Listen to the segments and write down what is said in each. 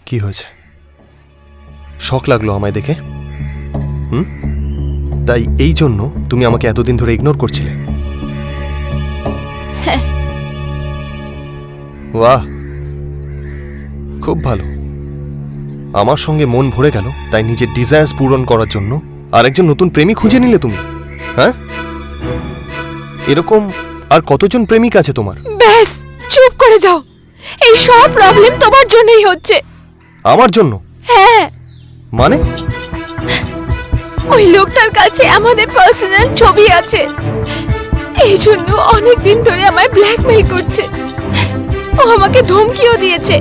কি হয়েছে? শক লাগলো আমায় দেখে? তাই এই জন্য তুমি আমাকে এতদিন ধরে ইগনোর করছিলে? হ্যাঁ। বাহ, খুব ভালো। আমার সঙ্গে মন ভরে গেল, তাই নিজের ডিজায়ার্স পূরণ করার জন্য আরেকজন নতুন প্রেমিক খুঁজে নিলে তুমি? হ্যাঁ, এরকম আর কতজন প্রেমিক আছে তোমার? ব্যাস, চুপ করে যাও। এই সব প্রবলেম তোমার জন্যই হচ্ছে। আমার জন্য? হ্যাঁ, মানে? ওই লোকটার কাছে আমাদের পার্সোনাল ছবি আছে, এই জন্য অনেক দিন ধরে আমায় ব্ল্যাকমেইল করছে। ও আমাকে ধমকিও দিয়েছে,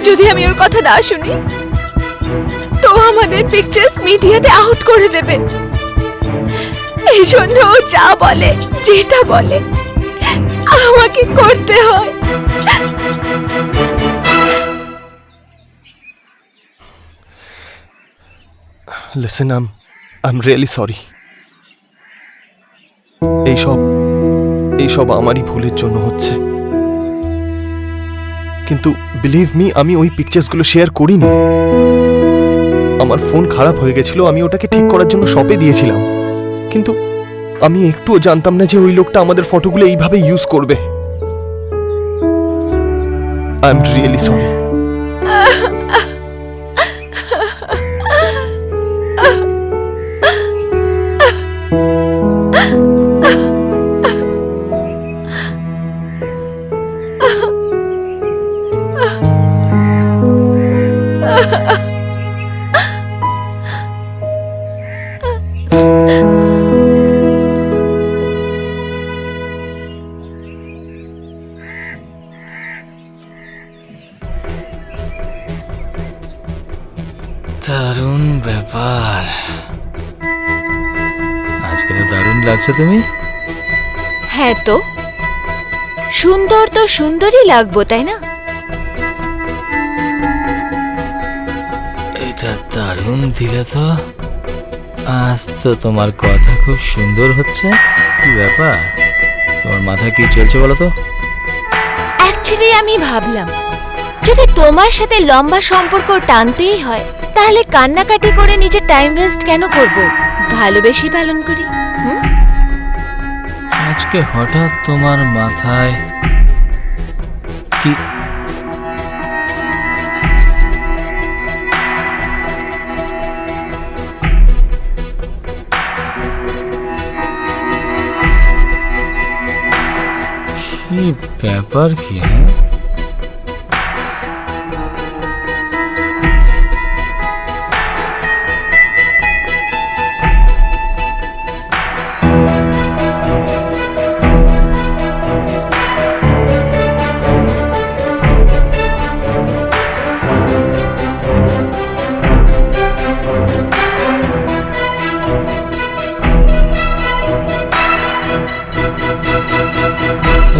যদি আমি ওর কথা না শুনি তো আমাদের পিকচার্স মিডিয়াতে আউট করে দেবে। এই জন্য ও যা বলে, যেটা বলে আমাকে করতে হয়। Listen, I am really sorry. এইসব আমারই ভুলের জন্য হচ্ছে। কিন্তু বিলিভ মি, আমি ওই পিকচার্সগুলো শেয়ার করিনি। আমার ফোন খারাপ হয়ে গেছিল, আমি ওটাকে ঠিক করার জন্য শপে দিয়েছিলাম। কিন্তু আমি একটুও জানতাম না যে ওই লোকটা আমাদের ফটোগুলো এইভাবে ইউজ করবে। I am really sorry. দারুণ ব্যাপার, আজকে তো দারুণ লাগছে তুমি। হ্যাঁ তো, সুন্দর তো সুন্দরই লাগবো, তাই না? এটা দারুণ দিলে তো। আজ তো তোমার কথা খুব সুন্দর হচ্ছে। কি ব্যাপার, তোমার মাথায় কি চলছে বলো তো? অ্যাকচুয়ালি আমি ভাবলাম, যদি তোমার সাথে লম্বা সম্পর্ক টানতেই হয় তাহলে কান্নাকাটি করে নিজের টাইম ওয়েস্ট কেন করব, ভালোবেসে পালন করি। আজকে হঠাৎ তোমার মাথায় কি? কি ব্যাপার কি? হ্যাঁ,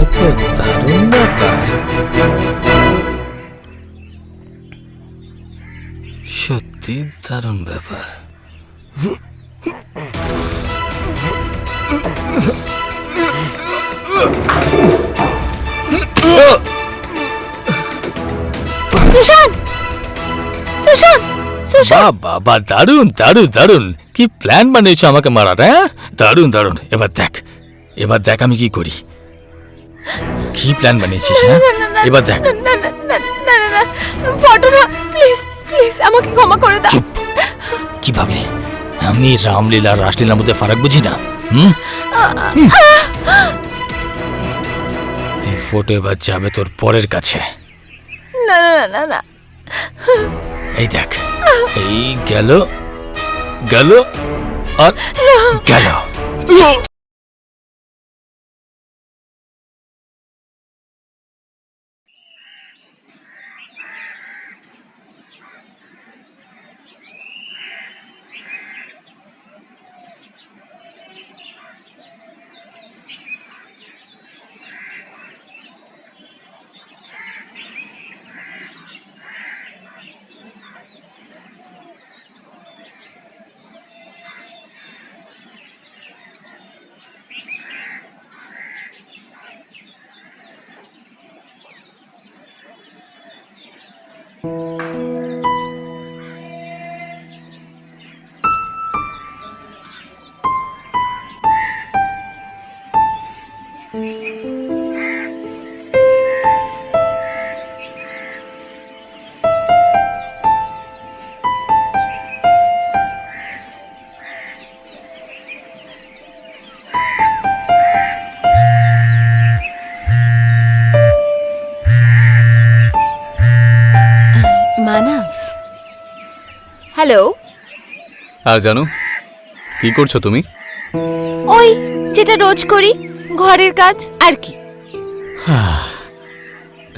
এত দারুণ ব্যাপার, সত্যি দারুণ ব্যাপার। সুশান্ত, সুশান্ত, সুশান্ত। বাবা, দারুণ দারুণ দারুণ, কি প্ল্যান বানিয়েছো আমাকে মারার? হ্যাঁ, দারুণ দারুণ। এবার দেখ আমি কি করি। কি প্ল্যান বানিয়েছিস? হ্যাঁ, এবার দেখ। না না না না না না, ফটো না, প্লিজ প্লিজ আমাকে ক্ষমা করে দাও। চুপ, কি ভাবলি আমি রামলীলা রাসলীলার মধ্যে ফারাক বুঝি না? এই ফটো এবার যাবে তোর পরের কাছে। না না না না, এই দেখ, এই গেল গেল আর গেল। মানব, হ্যালো। আর জানো কি করছো তুমি? ওই যেটা রোজ করি, ঘরের কাজ আর কি।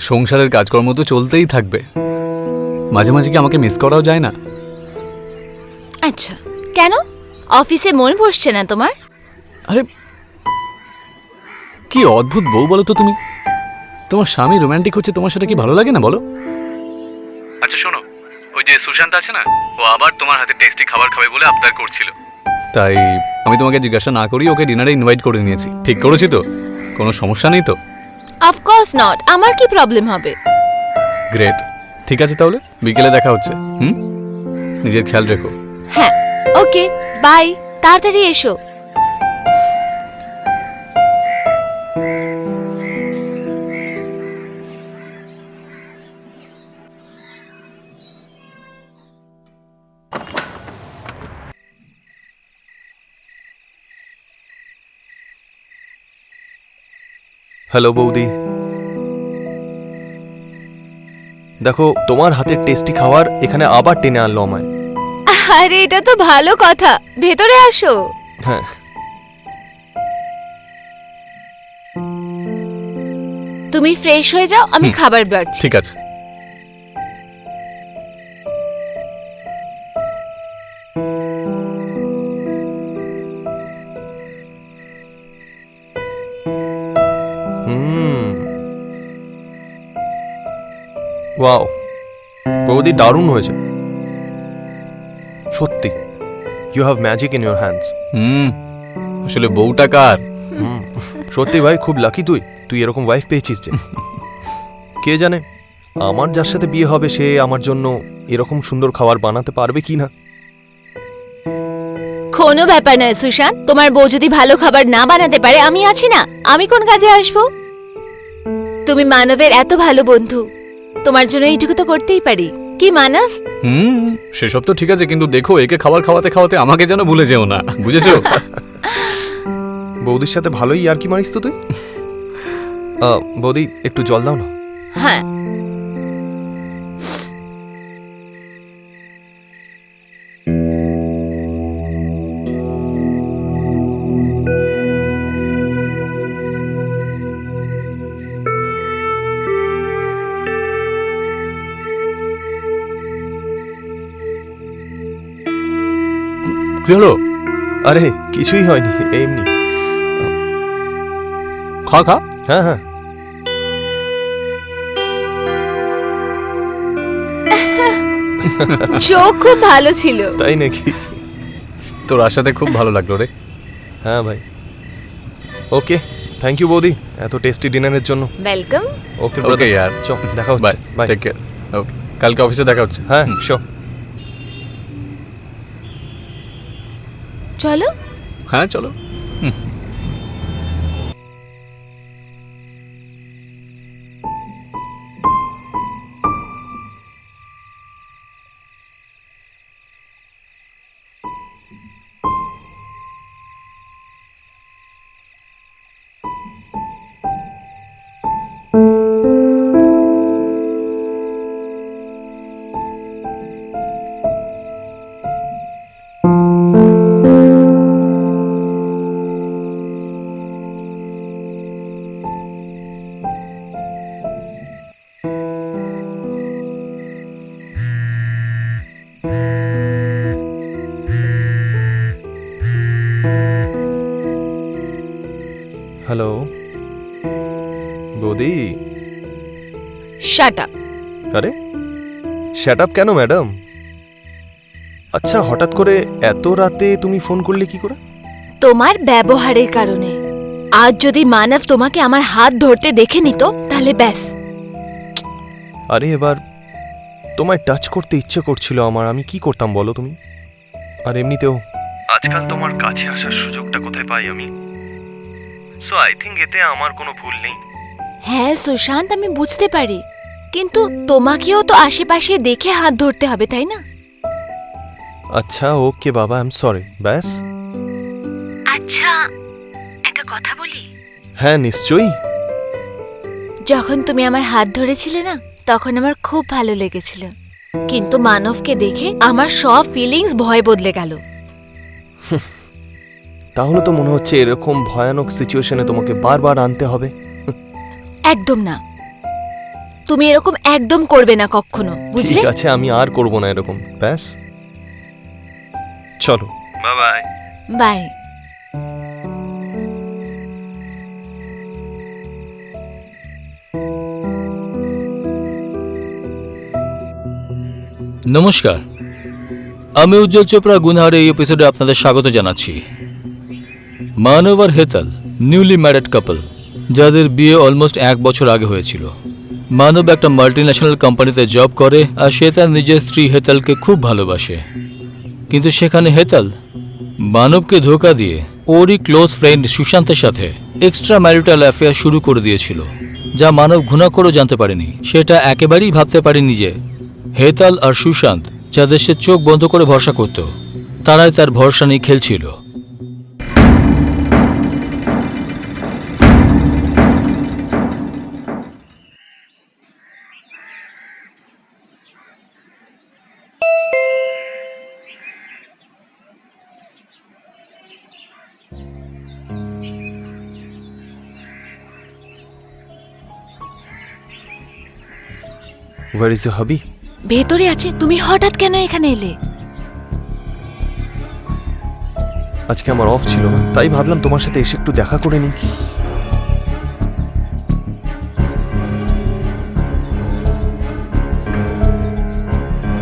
সংসারের কাজকর্ম তো চলতেই থাকবে, মাঝে মাঝে কি আমাকে মিস করাও যায় না? আচ্ছা, কেন অফিসে মন বসছে না তোমার? আরে কি অদ্ভুত বউ বলো তো তুমি। তোমার স্বামী রোমান্টিক হচ্ছে, তোমার সাথে কি ভালো লাগে না বলো? আচ্ছা শোনো, ওই যে সুশান্ত আছে না, ও আবার তোমার হাতে টেস্টি খাবার খাবে বলে আবদার করছিল, তাই আমি তোমাকে জিজ্ঞাসা না করি ওকে ডিনারে ইনভাইট করে নিয়েছি। ঠিক করেছি তো? কোনো সমস্যা নেই তো? অফকোর্স নট, আমার কি প্রবলেম হবে? গ্রেট, ঠিক আছে তাহলে বিকেলে দেখা হচ্ছে। নিজের খেয়াল রেখো। হ্যাঁ, ওকে, বাই, তাড়াতাড়ি এসো। হ্যালো বৌদি, দেখো তোমার হাতের টেস্টি খাবার এখানে আবার টেনে আনলো আমায়। আরে এটা তো ভালো কথা, ভেতরে আসো। হ্যাঁ, তুমি ফ্রেশ হয়ে যাও, আমি খাবার বাড়ছি। ঠিক আছে। ওয়াও বৌদি, দারুণ হয়েছে সত্যি। You have magic in your hands. আসলে বউটা কার? সত্যি ভাই, খুব লাকি তুই তুই এরকম ওয়াইফ পেয়েছিস যে। কে জানে আমার যার সাথে বিয়ে হবে সে আমার জন্য এরকম সুন্দর খাবার বানাতে পারবে কি না। কোনো ব্যাপার নয় সুশান্ত, তোমার বউ যদি ভালো খাবার না বানাতে পারে আমি আছি না, আমি কোন কাজে আসবো? তুমি মানবের এত ভালো বন্ধু, তোমার জন্য এইটুকু তো করতেই পারি, কি মানব? সেসব তো ঠিক আছে, কিন্তু দেখো একে খাবার খাওয়াতে খাওয়াতে আমাকে যেন ভুলে যেও না, বুঝেছো? বৌদির সাথে ভালোই আর কি মারিস তো তুই। বৌদি একটু জল দাও না। হ্যাঁ, কি হলো? আরে কিছুই হয়নি, এমনি। খা খা। হ্যাঁ হ্যাঁ, চোখ খুব ভালো ছিল। তাই নাকি? তোর আশাতে খুব ভালো লাগলো রে। হ্যাঁ ভাই, ওকে, থ্যাংক ইউ বৌদি এত টেস্টি ডিনারের জন্য। ওয়েলকাম। ওকে ওকে ইয়ার, চল দেখা বাই হচ্ছে। বাই। Take care. ওকে, কালকে অফিসে দেখা হচ্ছে। হ্যাঁ শিওর। চলো। হ্যাঁ চলো। হ্যালো বৌদি। Shut up. আরে শ্যাট আপ কেন ম্যাডাম? আচ্ছা হঠাৎ করে এত রাতে তুমি ফোন করলে কি করে? তোমার ব্যবহারের কারণে। আজ যদি মানব তোমাকে আমার হাত ধরতে দেখে নিত তাহলে ব্যাস। আরে এবার তোমায় টাচ করতে ইচ্ছে করছিল আমার, আমি কি করতাম বলো তুমি? আর এমনিতেও আজকাল তোমার কাছে আসার সুযোগটা কোথায় পাই আমি? সো আই থিংক এতে আমার কোনো ভুল নেই। হ্যাঁ সুশান্ত, আমি বুঝতে পারি, কিন্তু তোমাকেও তো আশেপাশে দেখে হাত ধরতে হবে, তাই না? আচ্ছা ওকে বাবা, আই এম সরি, ব্যাস। আচ্ছা একটা কথা বলি। হ্যাঁ নিশ্চয়ই। যখন তুমি আমার হাত ধরেছিলে না, তখন আমার খুব ভালো লেগেছিল। কিন্তু মানবকে দেখে আমার সব ফিলিংস ভয় বদলে গেল। তাহলে তো মনে হচ্ছে এরকম ভয়ানক সিচুয়েশনে তোমাকে বারবার আনতে হবে। একদম না, তুমি এরকম একদম করবে না কখনো, বুঝলে? ঠিক আছে, আমি আর করব না এরকম, ব্যাস। চলো, বাই বাই। বাই। নমস্কার, আমি উজ্জ্বল চোপড়া গুনহার এই এপিসোডে আপনাদের স্বাগত জানাচ্ছি। মানব আর হেতাল নিউলি ম্যারিড কাপল, যাদের বিয়ে অলমোস্ট 1 বছর আগে হয়েছিল। মানব একটা মাল্টিন্যাশনাল কোম্পানিতে জব করে আর সে তার নিজের স্ত্রী হেতালকে খুব ভালোবাসে। কিন্তু সেখানে হেতাল মানবকে ধোঁকা দিয়ে ওরই ক্লোজ ফ্রেন্ড সুশান্তের সাথে এক্সট্রা ম্যারিটাল অ্যাফেয়ার শুরু করে দিয়েছিল, যা মানব ঘৃণা করেও জানতে পারেনি। সেটা একেবারেই ভাবতে পারেনি যে হেতাল আর সুশান্ত, যাদের সে চোখ বন্ধ করে ভরসা করত, তারাই তার ভরসা নিয়ে খেলছিল। Where is your hobby? ভেতরে আছে। তুমি হঠাৎ কেন এখানে এলে? আজকে আমার অফ ছিল না, তাই ভাবলাম তোমার সাথে এসে একটু দেখা করে নিই।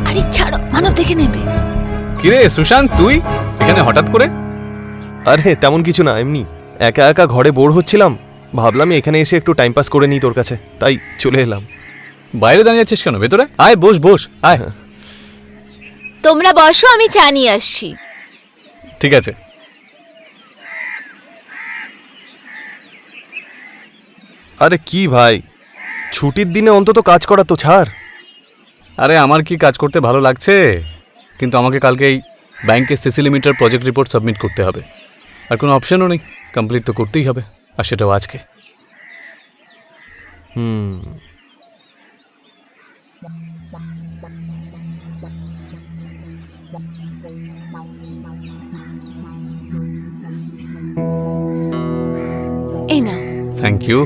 আরে ছাড়ো, মানব দেখে নেবে। কিরে সুশান্ত, তুই এখানে হঠাৎ করে? আরে তেমন কিছু না, এমনি একা একা ঘরে বোর হচ্ছিলাম, ভাবলাম এখানে এসে একটু টাইম পাস করে নিই তোর কাছে, তাই চলে এলাম। বাইরে দাঁড়িয়ে আছিস কেন? ভেতরে আয়, বস বস, আয়। তোমরা বসো, আমি চা নিয়ে আসছি। ঠিক আছে। আরে কি ভাই, ছুটির দিনে অন্তত কাজ করা তো ছাড়। আরে আমার কি কাজ করতে ভালো লাগছে, কিন্তু আমাকে কালকে এই ব্যাংকের CC limiter project report submit করতে হবে, আর কোনো অপশনও নেই, কমপ্লিট তো করতেই হবে, আর সেটাও আজকে। এই না। Thank you.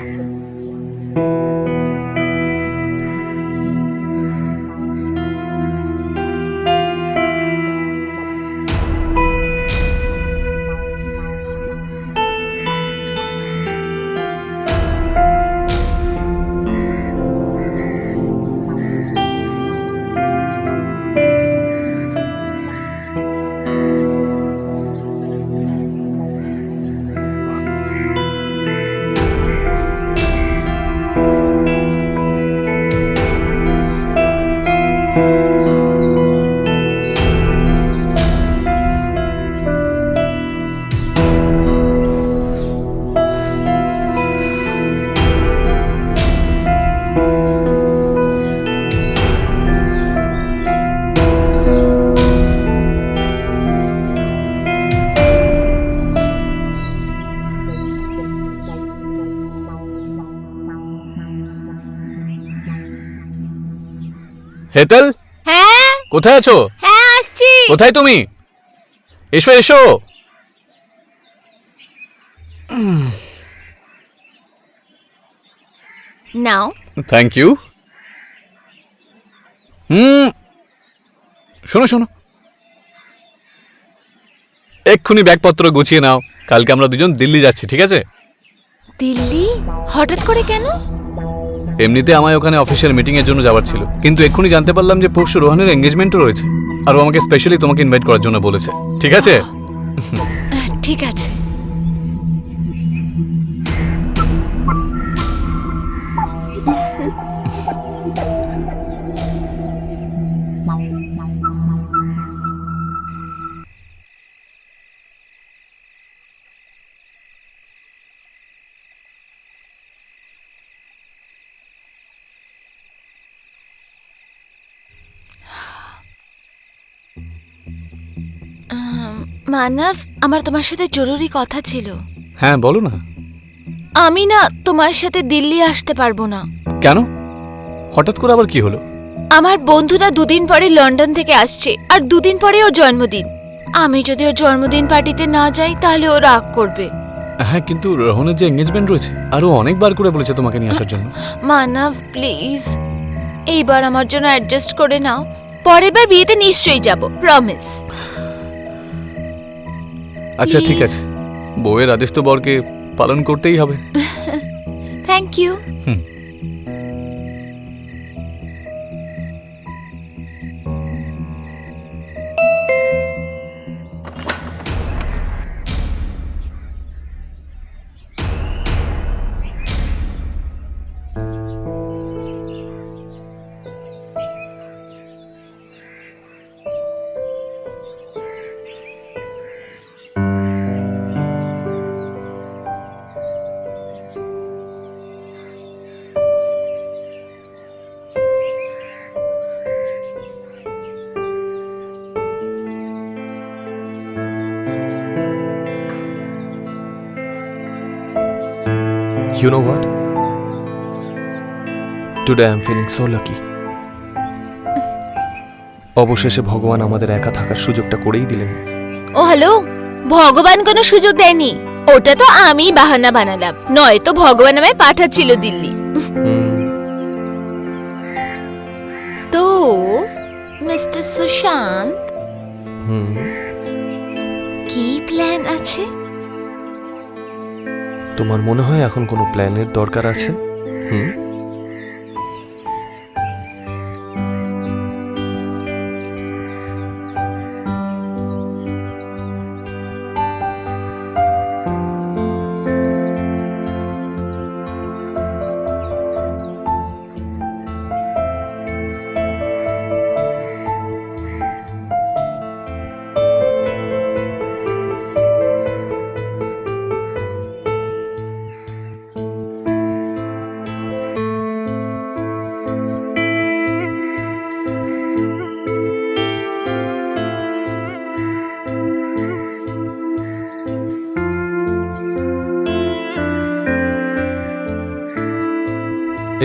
হেতাল, হ্যাঁ কোথায় আছো? হ্যাঁ, আসছি। কোথায় তুমি? এসো এসো। নাও। Thank you. শোনো শোনো, এক্ষুনি ব্যাগপত্র গুছিয়ে নাও, কালকে আমরা দুজন দিল্লি যাচ্ছি, ঠিক আছে? দিল্লি? হঠাৎ করে কেন? এমনিতে আমায় ওখানে অফিসিয়াল মিটিং এর জন্য যাওয়ার ছিল, কিন্তু এক্ষুনি জানতে পারলাম যে পরশু রোহানের এঙ্গেজমেন্টও রয়েছে, আর ও আমাকে স্পেশালি তোমাকে ইনভাইট করার জন্য বলেছে, ঠিক আছে? ঠিক আছে। মানব, আমার তোমার সাথে জরুরি কথা ছিল। হ্যাঁ বলো না। আমি না তোমার সাথে দিল্লি আসতে পারবো না। কেন? হঠাৎ করে আবার কি হলো? আমার বন্ধুরা দুদিন পরে লন্ডন থেকে আসছে আর দুদিন পরে ওর জন্মদিন। আমি যদি ওর জন্মদিন পার্টিতে না যাই তাহলে ও রাগ করবে। হ্যাঁ, কিন্তু রোহনের যে এঙ্গেজমেন্ট রয়েছে আরও অনেকবার করে বলেছে তোমাকে নিয়ে আসার জন্য। মানব প্লিজ, এইবার আমার জন্য অ্যাডজাস্ট করে নাও। পরের বার বিয়েতে নিশ্চয়ই যাব, প্রমিস। আচ্ছা ঠিক Please. আছে, বউয়ের আদেশ তো বরকে পালন করতেই হবে। Thank you. You know what? Today I'm feeling so lucky. অবশেষে ভগবান আমাদের একা থাকার সুযোগটা করেই দিলেন। ও হ্যালো, ভগবান কোনো সুযোগ দেয়নি, ওটা তো আমি বাহানা বানালাম, নয়তো ভগবান আমায় পাঠাচ্ছিল দিল্লি। তো মিস্টার সুশান্ত, কি প্ল্যান আছে? তোমার মনে হয় এখন কোনো প্ল্যানের দরকার আছে?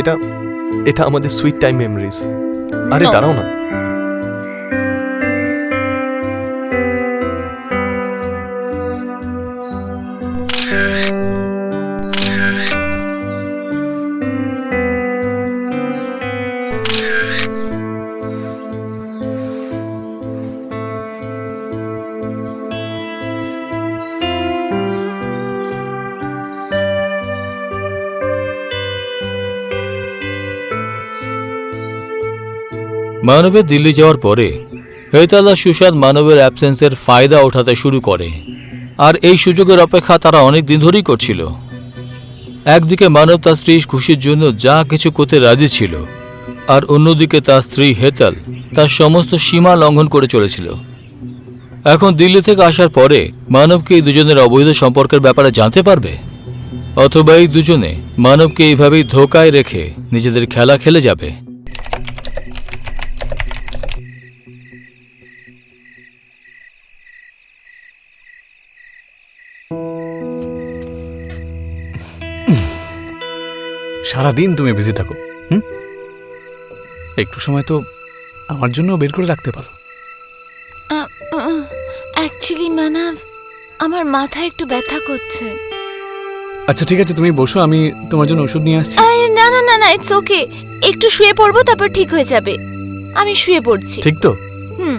এটা এটা আমাদের সুইট টাইম মেমোরিজ। আরে No. দাঁড়াও না, মানবের দিল্লি যাওয়ার পরে হেতাল আর সুশান্ত মানবের অ্যাবসেন্সের ফায়দা ওঠাতে শুরু করে, আর এই সুযোগের অপেক্ষা তারা অনেক দিন ধরেই করছিল। একদিকে মানব তার স্ত্রীর খুশির জন্য যা কিছু করতে রাজি ছিল, আর অন্যদিকে তার স্ত্রী হেতাল তার সমস্ত সীমা লঙ্ঘন করে চলেছিল। এখন দিল্লি থেকে আসার পরে মানবকে এই দুজনের অবৈধ সম্পর্কের ব্যাপারে জানতে পারবে, অথবা এই দুজনে মানবকে এইভাবেই ধোকায় রেখে নিজেদের খেলা খেলে যাবে। সারাদিন তুমি বিজি থাকো, একটু সময় তো আমার জন্য বের করে রাখতে পারো। অ্যাকচুয়ালি মানব, আমার মাথা একটু ব্যথা করছে। আচ্ছা ঠিক আছে, তুমি বসো, আমি তোমার জন্য ওষুধ নিয়ে আসছি। আরে না না না না, ইটস ওকে, একটু শুয়ে পড়বো, তারপর ঠিক হয়ে যাবে। আমি শুয়ে পড়ছি। ঠিক তো? হুম।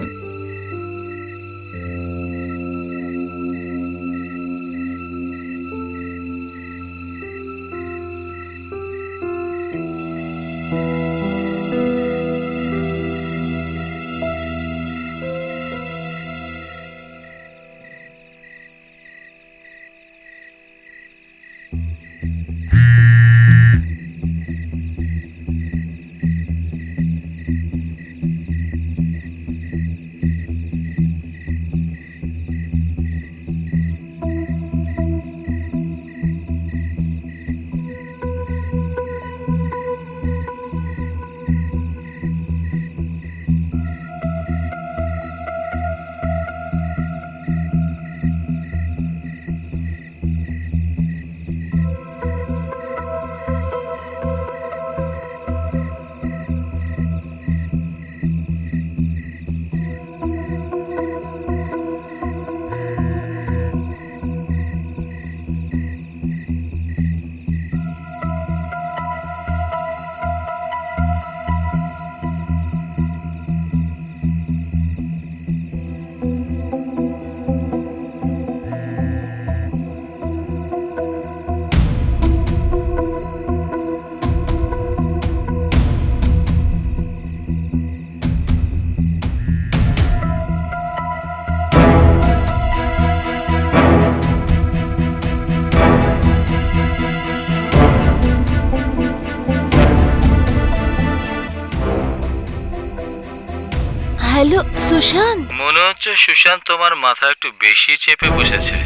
হ্যালো সুশান্ত। মনে হচ্ছে সুশান্ত তোমার মাথা একটু বেশি চেপে বসেছে,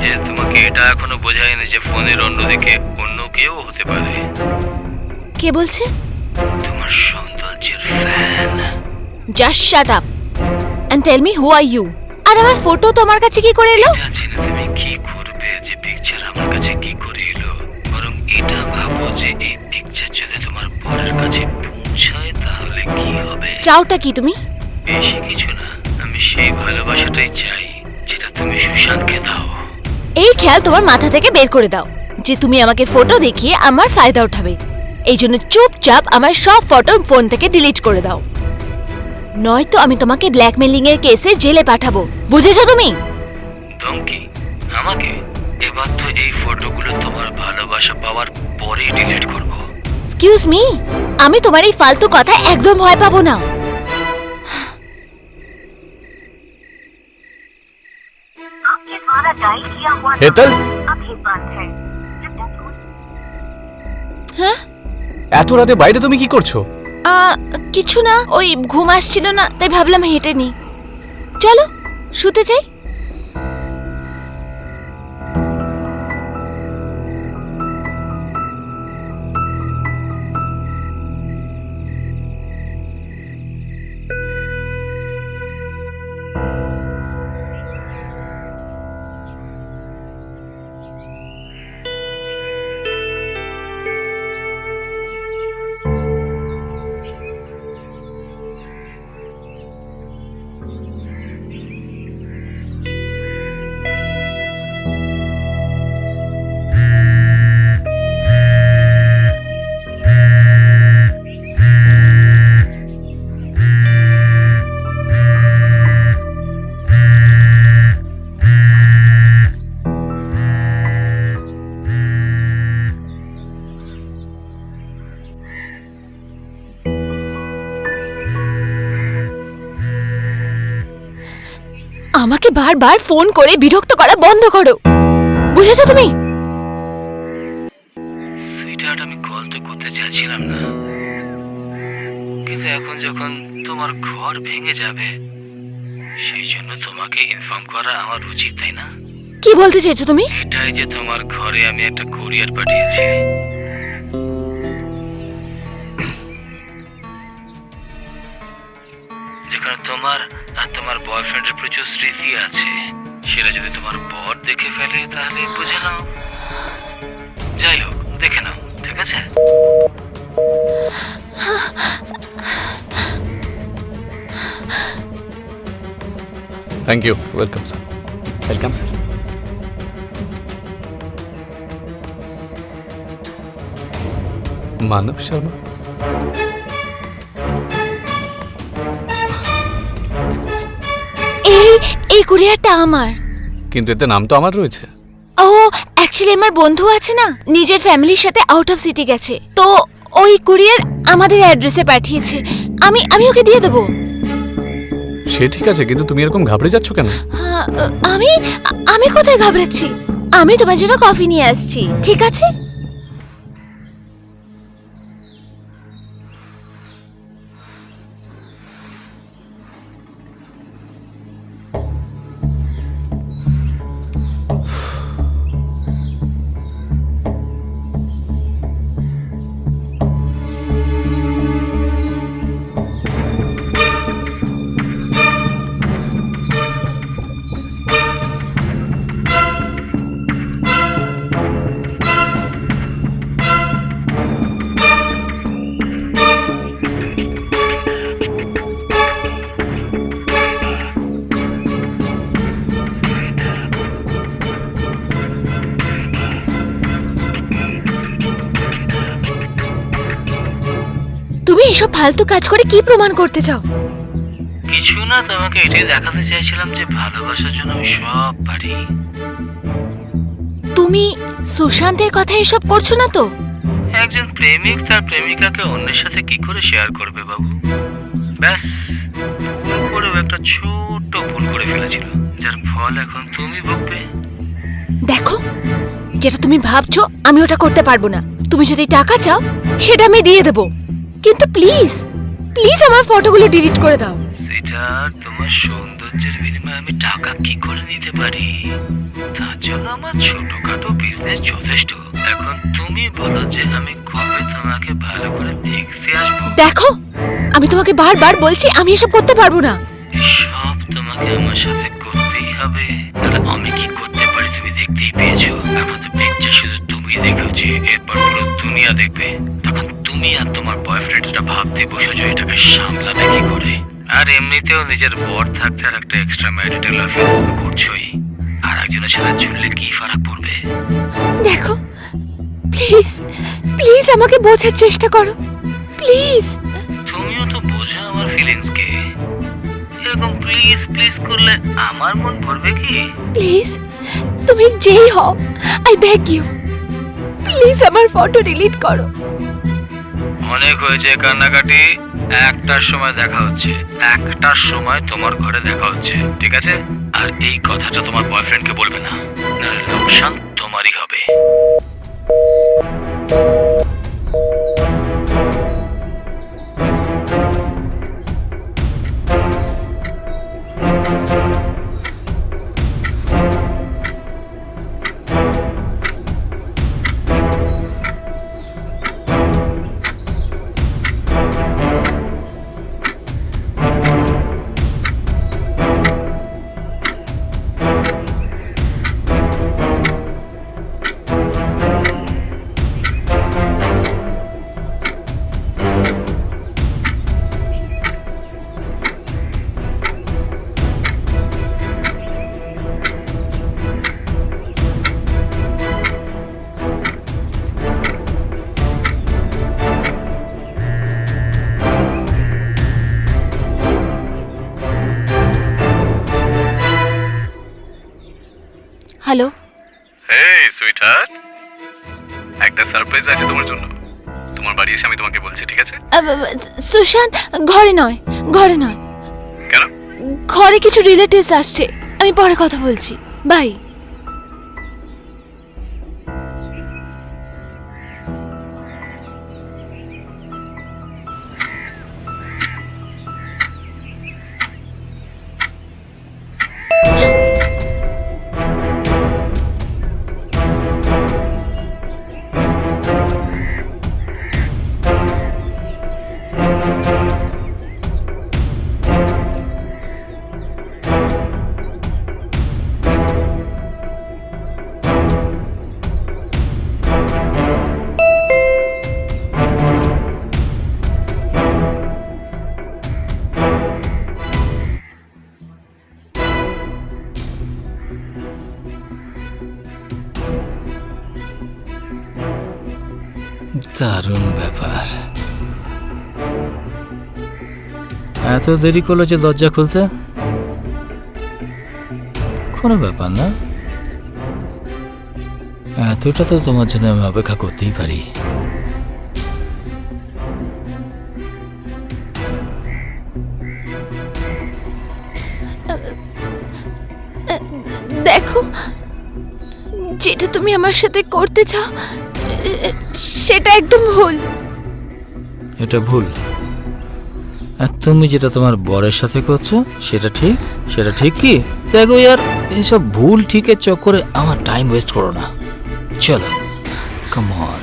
যে তোমাকে এটা এখনো বোঝায়নি যে ফোনের অন্যদিকে অন্য কেউ হতে পারে। কে বলছে? তোমার সৌন্দর্যের fan. Just shut up and tell me who are you. আর আমার ফটো তোমার কাছে কি করে এলো? জানি না তুমি কি করবে, যে পিকচার আমার কাছে কি করে এলো। বরং এটা ভাবো যে এই পিকচার যদি তোমার বরের কাছে পৌঁছায় তাহলে কি হবে। চাওটা কি তুমি? বেশি কিছু না, আমি সেই ভালোবাসাটাই চাই যেটা তুমি সুশান্তকে দাও। এই খেয়াল তোমার মাথা থেকে বের করে দাও যে তুমি আমাকে ফটো দেখিয়ে আমার ফায়দা উঠাবে। এই জন্য চুপচাপ আমার সব ফটো ফোন থেকে ডিলিট করে দাও, নয়তো আমি তোমাকে ব্ল্যাকমেলিং এর কেসে জেলে পাঠাবো। বুঝেছো তুমি? ধমকি আমাকে? এবার তো এই ফটোগুলো তোমার ভালোবাসা পাওয়ার পরেই ডিলিট করব। এক্সকিউজ মি, আমি তোমার এই ফালতু কথা একদম ভয় পাবো না। হেতল, হ্যাঁ এত রাতে বাইরে তুমি কি করছো? কিছু না, ওই ঘুম আসছিল না তাই ভাবলাম হেঁটে নি। চলো শুতে যাই। আমাকে বারবার ফোন করে বিরক্ত করা বন্ধ করো, বুঝেছো তুমি? সুইটহার্ট, আমি কল তো করতে চাইছিলাম না, কিন্তু এখন যখন তোমার ঘর ভেঙে যাবে সেই জন্য তোমাকে ইনফর্ম করা আমার উচিত, তাই না? কি বলতে চাইছো তুমি? এটাই যে তোমার ঘরে আমি একটা কুরিয়ার পাঠিয়েছি। যেখানে তোমার আর তোমার বয়ফ্রেন্ডের প্রচুর স্মৃতি আছে, সেটা যদি তোমার বর দেখে ফেলে তাহলে বুঝে নাও। যাই হোক, দেখে নাও, ঠিক আছে? Thank you. Welcome sir. Welcome sir. Manab Sharma? এই কুরিয়ারটা আমার। কিন্তু এতে নাম তো আমার রয়েছে। ও অ্যাকচুয়ালি আমার বন্ধু আছে না, নিজের ফ্যামিলির সাথে আউট অফ সিটি গেছে, তো ওই কুরিয়ার আমাদের অ্যাড্রেসে পাঠিয়েছে। আমি ওকে দিয়ে দেবো। সে ঠিক আছে, কিন্তু তুমি এরকম ঘাবড়ে যাচ্ছ কেন? হ্যাঁ, আমি কোথায় ঘাবড়াচ্ছি? আমি তোমার জন্য কফি নিয়ে আসছি, ঠিক আছে? তুমি এসব ফালতু কাজ করে কি প্রমাণ করতে চাও? কিছু না, তোমাকে এটাই দেখাতে চাইছিলাম যে ভালোবাসার জন্য আমি সব পারি। তুমি সুশান্তের কথা এসব করছো না তো? একজন প্রেমিক তার প্রেমিকাকে অন্যের সাথে কি করে শেয়ার করবে বাবু? ব্যাস, ভুল করেও একটা ছোট্ট ভুল করে ফেলেছিল, যার ফল এখন তুমি ভুগবে। দেখো, যেটা তুমি ভাবছো আমি ওটা করতে পারবো না। তুমি যদি টাকা চাও সেটা আমি দিয়ে দেবো, কিন্তু প্লিজ প্লিজ আমার ফটোগুলো ডিলিট করে দাও। সুইটার, তোমার সৌন্দর্যের বিনিময়ে আমি টাকা কি করে নিতে পারি? তার জন্য আমার ছোটখাটো বিজনেস যথেষ্ট। এখন তুমি বলো যে আমি কবে তোমাকে ভালো করে দেখতে আসবো। দেখো, আমি তোমাকে বারবার বলছি আমি এসব করতে পারবো না। সব তোমাকে আমার সাথে করতেই হবে। তাহলে আমি কি করতে পারি তুমি দেখতেই পেয়েছো। এখন তো পিকচার শুধু তুমি দেখেছো, এরপর পুরো দুনিয়া দেখবে। তখন তুমি আর তোমার বয়ফ্রেন্ড এটা ভাবতে বসেছো এটাকে সামলাবে কি করে। আর এমনিতেও নিজের বর থাকতে আর একটা এক্সট্রা ম্যারিটাল অ্যাফেয়ার করছোই। আর একজনের সাথে ঝুললে কি ফারাক পড়বে? দেখো, প্লিজ প্লিজ আমাকে বোঝার চেষ্টা করো, প্লিজ। তুমিও তো বোঝো আমার ফিলিংস কে। এরকম প্লিজ প্লিজ করলে আমার মন ভরবে কি? প্লিজ, তুমি যেই হও, আই বেগ ইউ, প্লিজ আমার ফটো ডিলিট করো। অনেক হয়েছে কান্নাকাটি। একটার সময় দেখা হচ্ছে, একটার সময় তোমার ঘরে দেখা হচ্ছে, ঠিক আছে? আর এই কথাটা তোমার বয়ফ্রেন্ডকে বলবে না, নাহলে লোকসান তোমারই হবে। হ্যালো, হেই সুইটহার্ট, একটা সারপ্রাইজ আছে তোমার জন্য। তোমার বাড়ি এসে আমি তোমাকে বলছি, ঠিক আছে? সুশান্ত, ঘরে নয়, ঘরে নয়, কেন? ঘরে কিছু রিলেটিভস আসছে, আমি পরে কথা বলছি, বাই। দারুণ ব্যাপার। এত দেরি করলো যে দরজা খুলতে? কোনো ব্যাপার না, এতটা তো তোমার জন্য আমি অপেক্ষা করতেই পারি। দেখো, যেটা তুমি আমার সাথে করতে চাও সেটা একদম ভুল। এটা ভুল? আর তুমি যেটা তোমার বরের সাথে করছো সেটা ঠিক? সেটা ঠিক কি? দেখো ইয়ার, এইসব ভুল ঠিকের চক্করে আমার টাইম ওয়েস্ট করো না। চলো, কাম অন।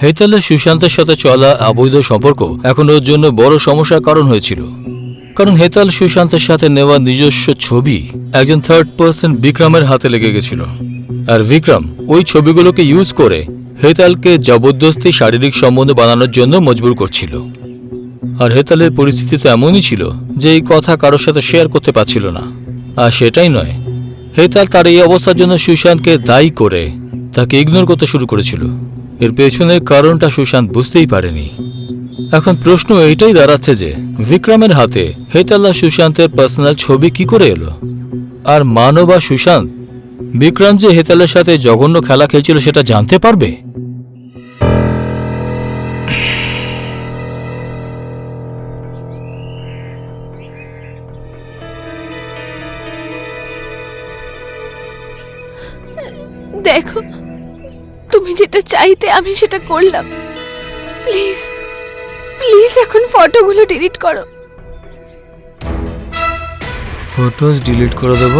হেতালে সুশান্তের সাথে চলা অবৈধ সম্পর্ক এখন ওর জন্য বড় সমস্যার কারণ হয়েছিল। কারণ হেতাল সুশান্তের সাথে নেওয়া নিজস্ব ছবি একজন থার্ড পার্সন বিক্রমের হাতে লেগে গেছিল। আর বিক্রম ওই ছবিগুলোকে ইউজ করে হেতালকে জবরদস্তি শারীরিক সম্বন্ধ বানানোর জন্য মজবুর করছিল। আর হেতালের পরিস্থিতি তো এমনই ছিল যে এই কথা কারোর সাথে শেয়ার করতে পারছিল না। আর সেটাই নয়, হেতাল তার এই অবস্থার জন্য সুশান্তকে দায়ী করে তাকে ইগনোর করতে শুরু করেছিল। এর পেছনের কারণটা সুশান্ত বুঝতেই পারেনি। এখন প্রশ্ন এইটাই দাঁড়াচ্ছে যে বিক্রমের হাতে হেতাল আর সুশান্তের পার্সোনাল ছবি কি করে এলো? আর মানব আর সুশান্ত বিক্রম যে হেতালের সাথে জঘন্য খেলা খেলছিল সেটা জানতে পারবে? দেখো, তুমি যেটা চাইতে আমি সেটা করলাম। প্লিজ প্লিজ এখন ফটোগুলো ডিলিট করো। ফটোজ ডিলিট করে দেব?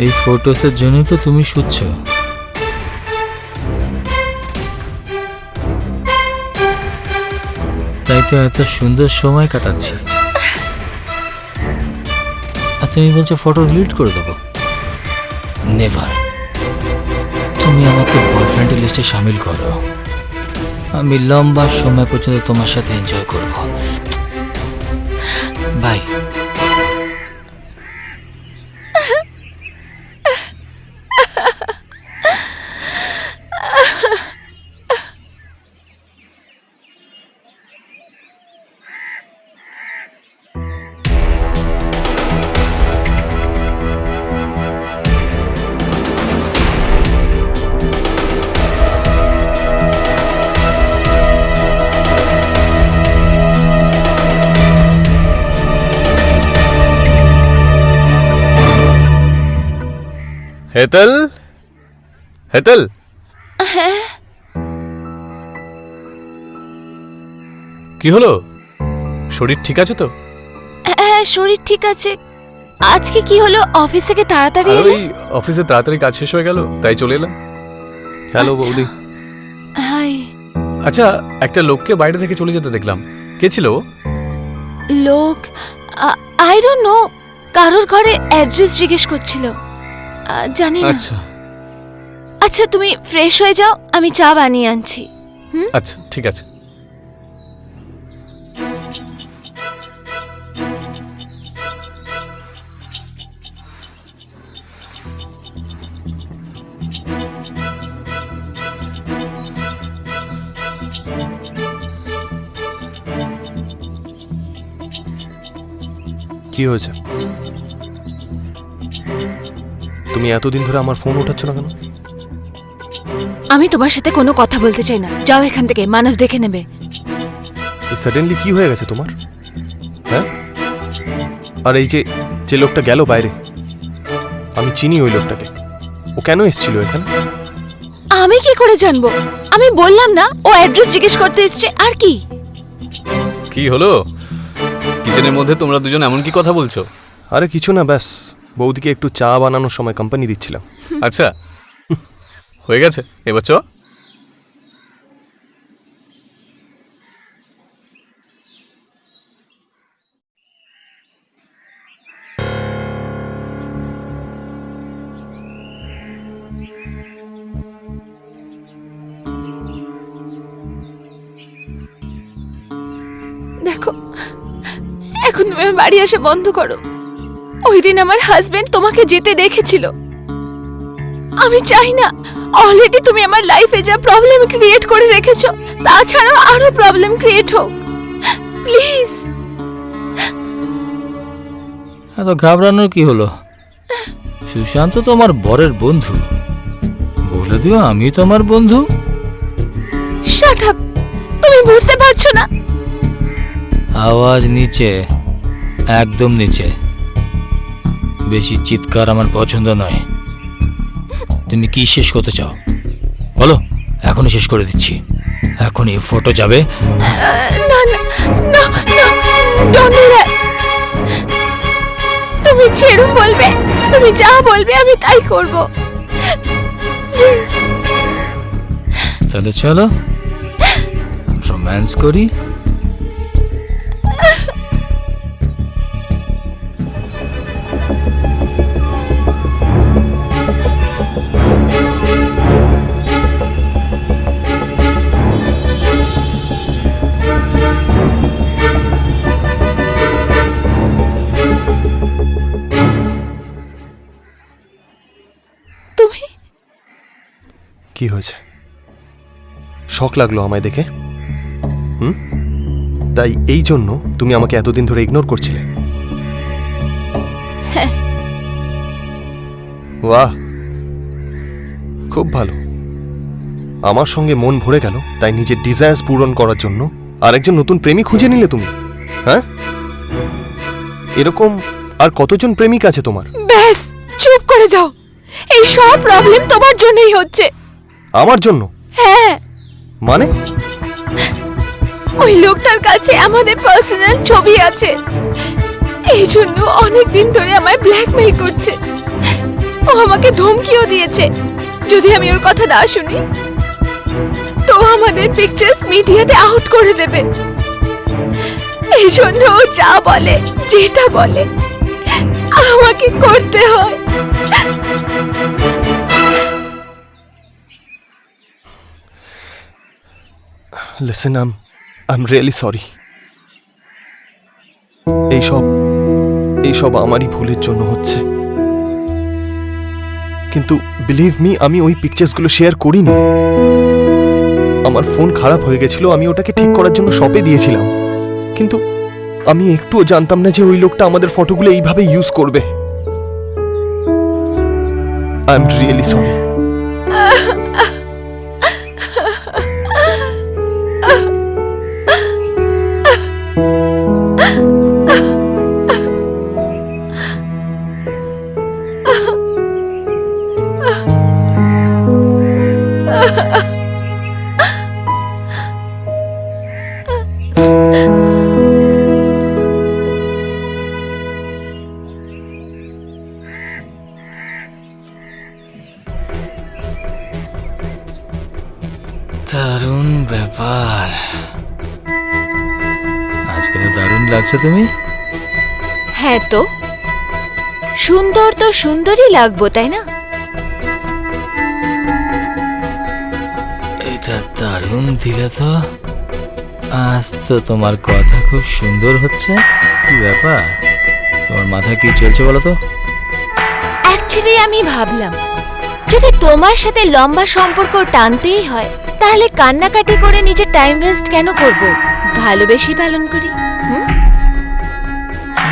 এই ফটোসের জন্যই তো তুমি শুচ্ছ। তাই তো এত সুন্দর সময় কাটাচ্ছি। আর তুমি বলছো ফটো ডিলিট করে দেবো? নেভার। তুমি আমাকে বয়ফ্রেন্ডের লিস্টে সামিল করো, আমি লম্বা সময় পর্যন্ত তোমার সাথে এনজয় করব। বাই। হেতল, হেতল, কি হলো? শরীর ঠিক আছে তো? হ্যাঁ, শরীর ঠিক আছে। আজকে কি হলো, অফিস থেকে তাড়াতাড়ি আর এলে? ওই অফিসে তাড়াতাড়ি কাজ শেষ হয়ে গেল, তাই চলে এলাম। হ্যালো আচ্ছা। বৌদি। হাই। আচ্ছা, একটা লোককে বাইরে থেকে চলে যেতে দেখলাম, কে ছিল ও? লোক? আই ডোন্ট নো, কারোর ঘরে অ্যাড্রেস জিজ্ঞেস করছিল, জানি না। আচ্ছা আচ্ছা, তুমি ফ্রেশ হয়ে যাও, আমি চা বানিয়ে আনছি। আচ্ছা, ঠিক আছে। কি হয়েছে? তুমি এতদিন ধরে আমার ফোন ওঠাচ্ছ না কেন? আমি তোমার সাথে কোনো কথা বলতে চাই না, যাও এখান থেকে, মানব দেখে নেবে। সাডেনলি কি হয়ে গেছে তোমার? হ্যাঁ, আর এই যে যে লোকটা গেল বাইরে, আমি চিনি ওই লোকটাকে। ও কেন এসেছিল এখানে? আমি কি করে জানবো? আমি বললাম না, ও অ্যাড্রেস জিজ্ঞেস করতে এসেছে। আর কি? কি হলো? কিচেনের মধ্যে তোমরা দুজন এমন কি কথা বলছো? আরে কিছু না, ব্যাস বৌদিকে একটু চা বানানোর সময় কোম্পানি দিচ্ছিলাম। আচ্ছা, হয়ে গেছে, এবার চ। দেখো, এখন তুমি আমার বাড়ি আসা বন্ধ করো। ওই দিন আমার হাজবেন্ড তোমাকে যেতে দেখেছিল। আমি চাই না অলরেডি তুমি আমার লাইফে যা প্রবলেম ক্রিয়েট করে রেখেছো, তাছাড়াও আরো প্রবলেম ক্রিয়েট হোক। প্লিজ। এত ঘাবড়ানোর কি হলো? সুশান্ত তো আমার বরের বন্ধু, বলে দিও আমি তোমার বন্ধু। Shut up. তুমি বুঝতে পারছো না? আওয়াজ নিচে, একদম নিচে। বেশি চিৎকার আমার পছন্দ নয়। তুমি কি শেষ করতে চাও বলো, এখনই শেষ করে দিচ্ছি। এখন এই ফটো যাবে। না না না না, ডোন্ট ডু দ্যাট। তুমি যেরকম বলবে, তুমি যা বলবে আমি তাই করব। তাহলে চলো রোম্যান্স করি। কি হয়েছে? শক লাগলো আমায় দেখে? তাই এই জন্য তুমি আমাকে এতদিন ধরে ইগনোর করছিলে? হ্যাঁ। বাহ, খুব ভালো। আমার সঙ্গে মন ভরে গেল, তাই নিজের ডিজায়ার্স পূরণ করার জন্য আরেকজন নতুন প্রেমিক খুঁজে নিলে তুমি? হ্যাঁ, এরকম আর কতজন প্রেমিক আছে তোমার? ব্যাস, চুপ করে যাও। এই সব প্রবলেম তোমার জন্যই হচ্ছে। আমার জন্য? হ্যাঁ, মানে? ওই লোকটার কাছে আমাদের পার্সোনাল ছবি আছে। এই জন্য অনেক দিন ধরে আমায় ব্ল্যাকমেইল করছে। ও আমাকে ধমকিও দিয়েছে, যদি আমি ওর কথা না শুনি তো আমাদের পিকচার্স মিডিয়াতে আউট করে দেবে। এই জন্য ও যা বলে, যেটা বলে আমাকে করতে হয়। Listen, I am really sorry. এইসব আমারই ভুলের জন্য হচ্ছে। কিন্তু বিলিভ মি, আমি ওই পিকচার্সগুলো শেয়ার করিনি। আমার ফোন খারাপ হয়ে গেছিল, আমি ওটাকে ঠিক করার জন্য শপে দিয়েছিলাম। কিন্তু আমি একটুও জানতাম না যে ওই লোকটা আমাদের ফটোগুলো এইভাবে ইউজ করবে। I am really sorry. দারুণ ব্যাপার। আজকে তো দারুণ লাগছে তুমি। হ্যাঁ তো, সুন্দর তো সুন্দরই লাগবো, তাই না? এটা দারুণ দিলে তো। আজ তো তোমার কথা খুব সুন্দর হচ্ছে। কি ব্যাপার, তোমার মাথায় কি চলছে বলো তো? অ্যাকচুয়ালি আমি ভাবলাম, যদি তোমার সাথে লম্বা সম্পর্ক টানতেই হয় তাহলে কান্নাকাটি করে নিজের টাইম ওয়েস্ট কেন করব? ভালোবেসে পালন করি।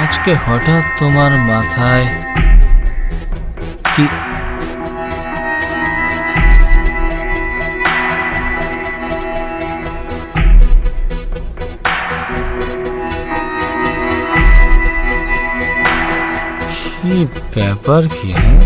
আজকে হঠাৎ তোমার মাথায় কি? কি ব্যাপার কি? হ্যাঁ,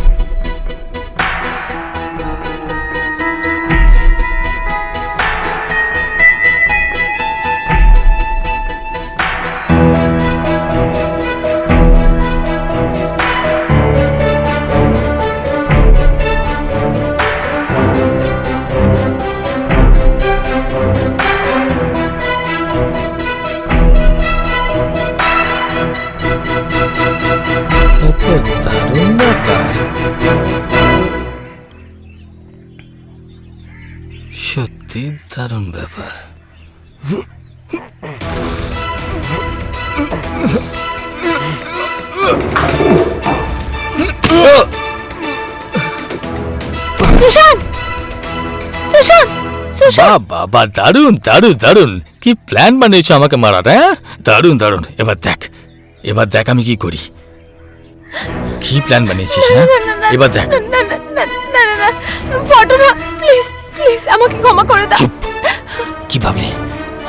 দারুণ ব্যাপার, সত্যি দারুণ ব্যাপার। সুশান্ত, সুশান্ত, সুশান্ত। বাবা, দারুণ দারুণ দারুণ। কি প্ল্যান বানিয়েছো আমাকে মারার? হ্যাঁ, দারুণ দারুণ। এবার দেখ আমি কি করি। কি প্ল্যান বানিয়েছিস? হ্যাঁ, এবার দেখ। না না না না না না, ফটো না, প্লিজ প্লিজ আমাকে ক্ষমা করে দাও। কি ভাবলি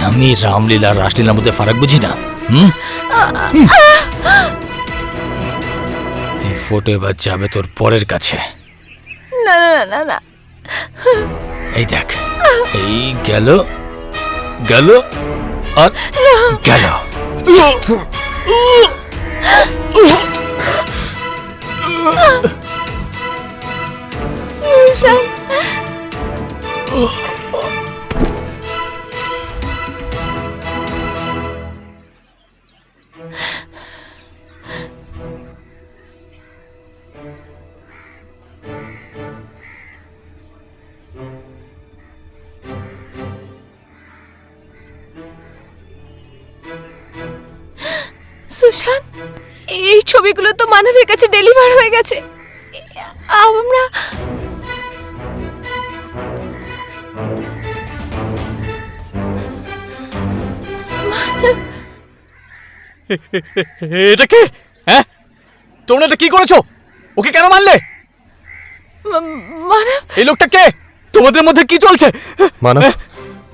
আমি রামলীলা রাসলীলার মধ্যে ফারাক বুঝি না? এই ফটো এবার যাবে তোর পরের কাছে। না না না না, এই দেখ, এই গেল গেল আর গেল। সুশান্ত, সুশান্ত, এই ছবিগুলো তো মানবের কাছে ডেলিভার হয়ে গেছে। আমরা এটা কে? হ্যাঁ, তোমরা এটা কি করেছো? ওকে কেন মারলে? মানব, এই লোকটা কে? তোমাদের মধ্যে কি চলছে? মানব,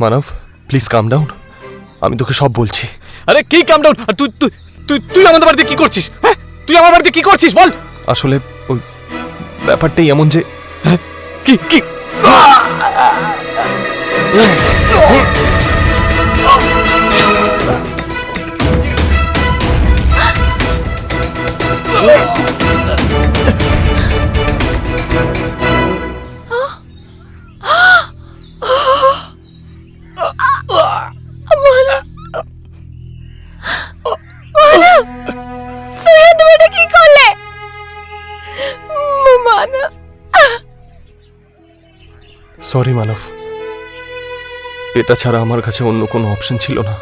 মানব, প্লিজ কাম ডাউন। আমি তোকে সব বলছি। আরে কি কাম ডাউন? আর তুই তুই তুই তুই আমাদের বাড়িতে কি করছিস? হ্যাঁ, তুই আমার বাড়িতে কি করছিস বল? আসলে ওই ব্যাপারটাই এমন যে কি কি? সুইয়া তুমি এটা কি করলে? মানব, সরি মানব, এটা ছাড়া আমার কাছে অন্য কোনো অপশন ছিল না।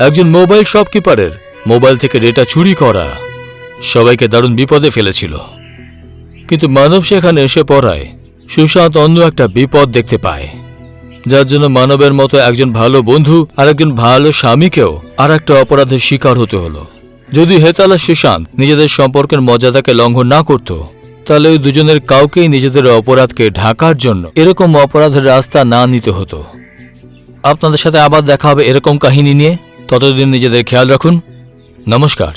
একজন মোবাইল শপকিপারের মোবাইল থেকে ডেটা চুরি করা সবাইকে দারুণ বিপদে ফেলেছিল, কিন্তু মানব সেখানে এসে পড়ায় সুশান্ত অন্য একটা বিপদ দেখতে পায়, যার জন্য মানবের মতো একজন ভালো বন্ধু আর একজন ভালো স্বামীকেও আর একটা অপরাধের শিকার হতে হলো। যদি হেতাল আর সুশান্ত নিজেদের সম্পর্কের মর্যাদাকে লঙ্ঘন না করত, তাহলে ওই দুজনের কাউকেই নিজেদের অপরাধকে ঢাকার জন্য এরকম অপরাধের রাস্তা না নিতে হতো। আপনাদের সাথে আবার দেখা হবে এরকম কাহিনী নিয়ে। ততদিন নিজেদের খেয়াল রাখুন। নমস্কার।